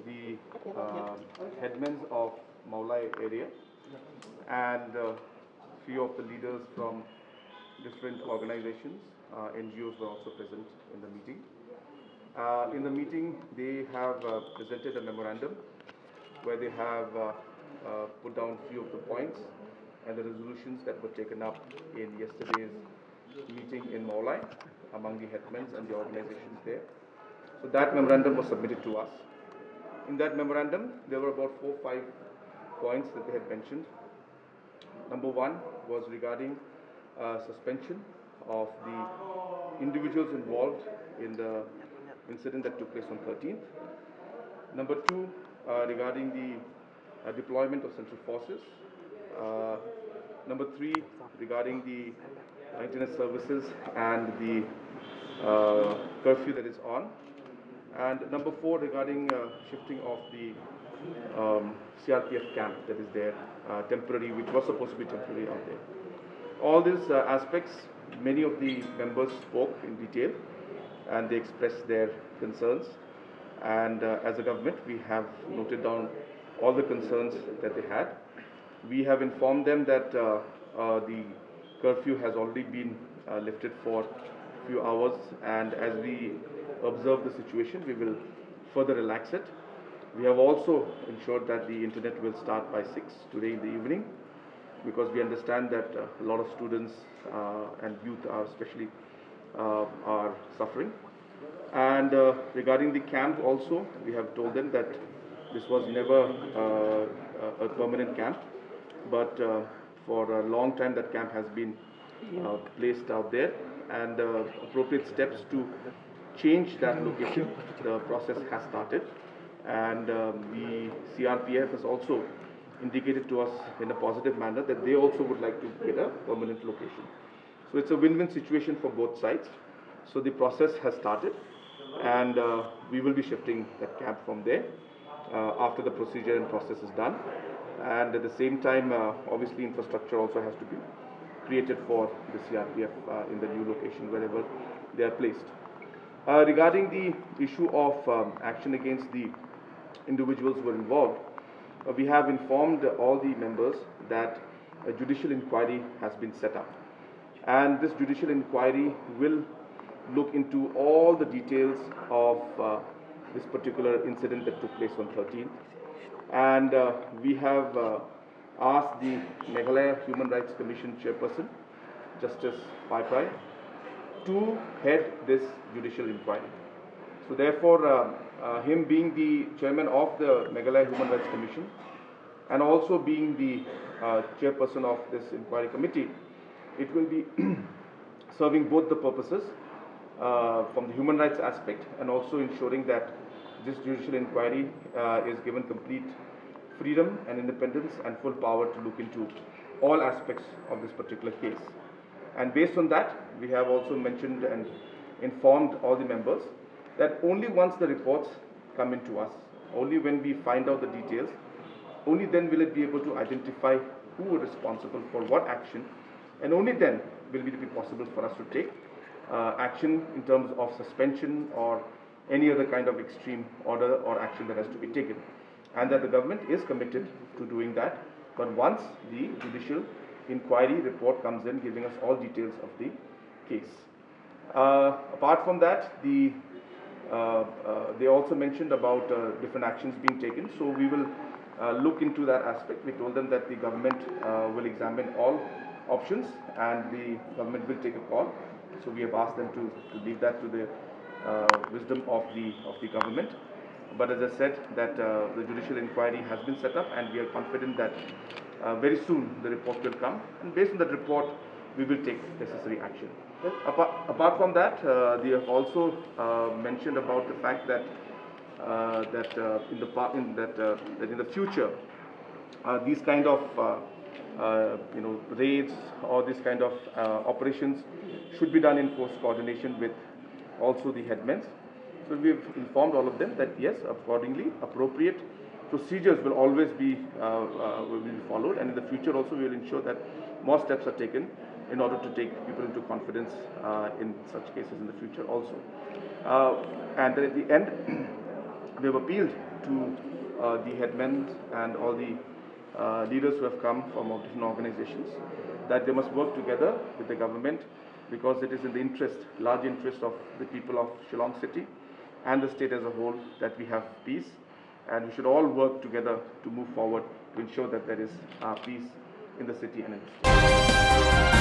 the headmen of Maulai area and few of the leaders from different organizations, NGOs were also present in the meeting. In the meeting, they have presented a memorandum where they have put down few of the points and the resolutions that were taken up in yesterday's meeting in Maulai among the headmen and the organizations there. So that memorandum was submitted to us. In that memorandum, there were about 4 or 5 points that they had mentioned. Number one was regarding suspension of the individuals involved in the incident that took place on 13th. Number two, regarding the deployment of central forces. Number three, regarding the internet services and the curfew that is on. And number four, regarding shifting of the CRPF camp that is there, temporary, which was supposed to be temporary out there. All these aspects, many of the members spoke in detail and they expressed their concerns. And as a government, we have noted down all the concerns that they had. We have informed them that the curfew has already been lifted for a few hours, and as we observe the situation, we will further relax it. We have also ensured that the internet will start by 6 today in the evening, because we understand that a lot of students and youth are especially are suffering. And regarding the camp also, we have told them that this was never a permanent camp, but for a long time that camp has been placed out there, and appropriate steps to change that location, the process has started. And the CRPF has also indicated to us in a positive manner that they also would like to get a permanent location. So it's a win-win situation for both sides. So the process has started, and we will be shifting that camp from there after the procedure and process is done. And at the same time, obviously infrastructure also has to be created for the CRPF in the new location wherever they are placed. Regarding the issue of action against the individuals who were involved, we have informed all the members that a judicial inquiry has been set up, and this judicial inquiry will look into all the details of this particular incident that took place on 13th. And we have asked the Meghalaya Human Rights Commission chairperson, Justice Pai Pai, to head this judicial inquiry. So therefore, him being the chairman of the Meghalaya Human Rights Commission and also being the chairperson of this inquiry committee, it will be serving both the purposes from the human rights aspect, and also ensuring that this judicial inquiry is given complete freedom and independence and full power to look into all aspects of this particular case. And based on that, we have also mentioned and informed all the members that only once the reports come into us, only when we find out the details, only then will it be able to identify who is responsible for what action, and only then will it be possible for us to take action in terms of suspension or any other kind of extreme order or action that has to be taken, and that the government is committed to doing that. But once the judicial inquiry report comes in giving us all details of the case. Apart from that, they also mentioned about different actions being taken, so we will look into that aspect. We told them that the government will examine all options and the government will take a call. So we have asked them to leave that to the wisdom of the government. But as I said, that the judicial inquiry has been set up, and we are confident that very soon the report will come, and based on that report we will take necessary action. Apart from that, they have also mentioned about the fact that in the future these kind of raids or this kind of operations should be done in close coordination with also the headmen. So we have informed all of them that yes, accordingly, appropriate procedures will always be followed, and in the future also we will ensure that more steps are taken in order to take people into confidence in such cases in the future also. And then at the end, we have appealed to the headmen and all the leaders who have come from all different organizations that they must work together with the government, because it is in the interest, large interest of the people of Shillong city and the state as a whole that we have peace, and we should all work together to move forward to ensure that there is peace in the city and in the state.